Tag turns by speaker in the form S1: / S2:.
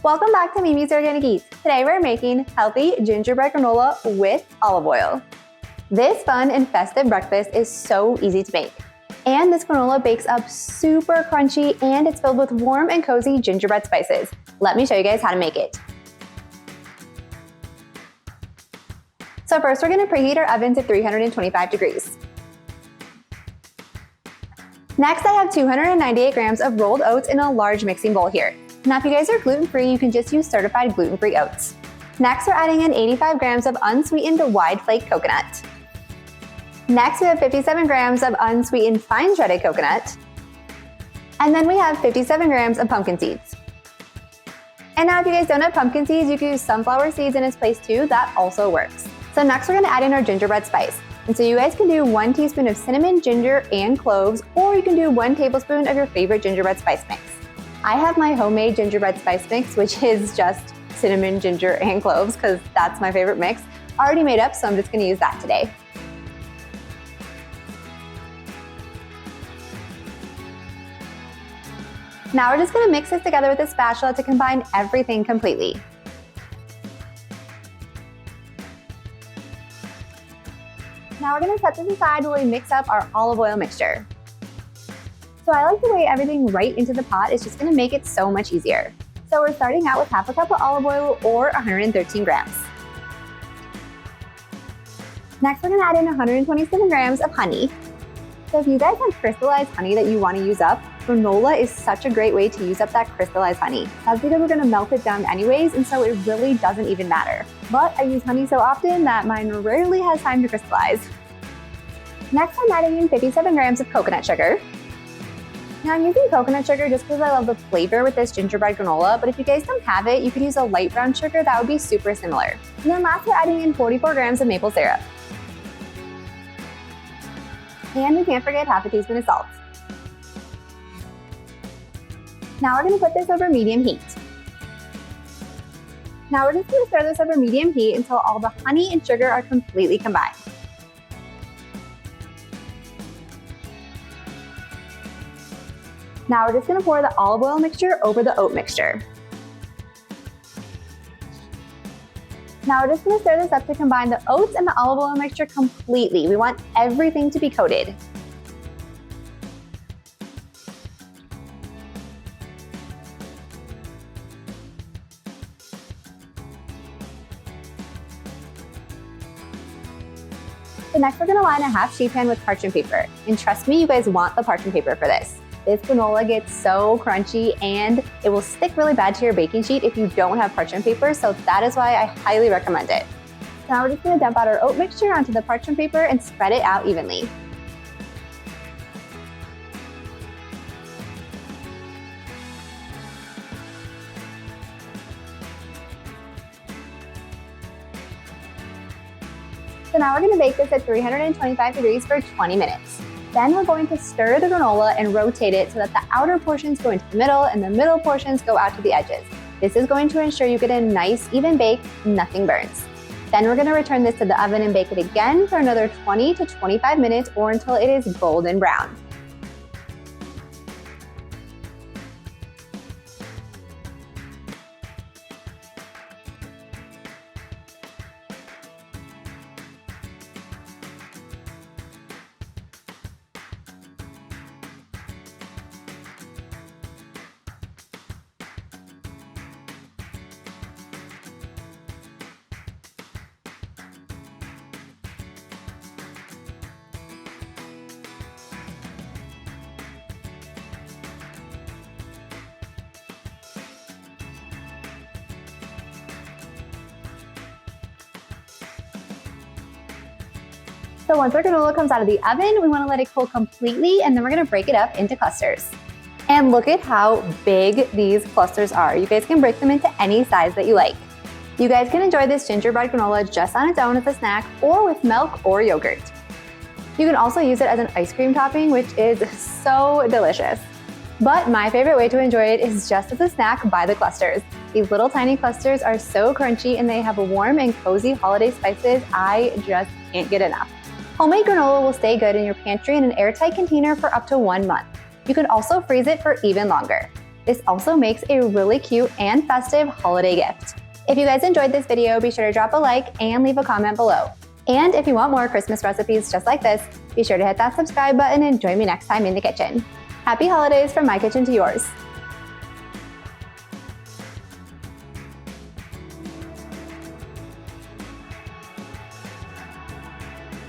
S1: Welcome back to Mimi's Organic Eats. Today we're making healthy gingerbread granola with olive oil. This fun and festive breakfast is so easy to make. And this granola bakes up super crunchy and it's filled with warm and cozy gingerbread spices. Let me show you guys how to make it. So first we're going to preheat our oven to 325 degrees. Next I have 298 grams of rolled oats in a large mixing bowl here. Now if you guys are gluten-free, you can just use certified gluten-free oats. Next we're adding in 85 grams of unsweetened wide flake coconut. Next we have 57 grams of unsweetened fine shredded coconut. And then we have 57 grams of pumpkin seeds. And now if you guys don't have pumpkin seeds, you can use sunflower seeds in its place too, that also works. So next we're going to add in our gingerbread spice. And so you guys can do 1 teaspoon of cinnamon, ginger, and cloves, or you can do 1 tablespoon of your favorite gingerbread spice mix. I have my homemade gingerbread spice mix, which is just cinnamon, ginger, and cloves, because that's my favorite mix, already made up, so I'm just going to use that today. Now we're just going to mix this together with a spatula to combine everything completely. Now we're going to set this aside while we mix up our olive oil mixture. So I like to weigh everything right into the pot. It's just going to make it so much easier. So we're starting out with half a cup of olive oil or 113 grams. Next we're going to add in 127 grams of honey. So if you guys have crystallized honey that you want to use up, granola is such a great way to use up that crystallized honey. That's because we're going to melt it down anyways, and so it really doesn't even matter. But I use honey so often that mine rarely has time to crystallize. Next I'm adding in 57 grams of coconut sugar. Now I'm using coconut sugar just because I love the flavor with this gingerbread granola, but if you guys don't have it, you could use a light brown sugar that would be super similar. And then last we're adding in 44 grams of maple syrup. And we can't forget half a teaspoon of salt. Now we're going to put this over medium heat. Now we're just going to stir this over medium heat until all the honey and sugar are completely combined. Now we're just going to pour the olive oil mixture over the oat mixture. Now we're just going to stir this up to combine the oats and the olive oil mixture completely. We want everything to be coated. So next we're going to line a half sheet pan with parchment paper. And trust me, you guys want the parchment paper for this. This granola gets so crunchy and it will stick really bad to your baking sheet if you don't have parchment paper, so that is why I highly recommend it. Now we're just going to dump out our oat mixture onto the parchment paper and spread it out evenly. So now we're going to bake this at 325 degrees for 20 minutes. Then we're going to stir the granola and rotate it so that the outer portions go into the middle and the middle portions go out to the edges. This is going to ensure you get a nice even bake, nothing burns. Then we're going to return this to the oven and bake it again for another 20 to 25 minutes or until it is golden brown. So once our granola comes out of the oven, we want to let it cool completely, and then we're going to break it up into clusters. And look at how big these clusters are. You guys can break them into any size that you like. You guys can enjoy this gingerbread granola just on its own as a snack or with milk or yogurt. You can also use it as an ice cream topping, which is so delicious. But my favorite way to enjoy it is just as a snack by the clusters. These little tiny clusters are so crunchy and they have warm and cozy holiday spices. I just can't get enough. Homemade granola will stay good in your pantry in an airtight container for up to 1 month. You can also freeze it for even longer. This also makes a really cute and festive holiday gift. If you guys enjoyed this video, be sure to drop a like and leave a comment below. And if you want more Christmas recipes just like this, be sure to hit that subscribe button and join me next time in the kitchen. Happy holidays from my kitchen to yours.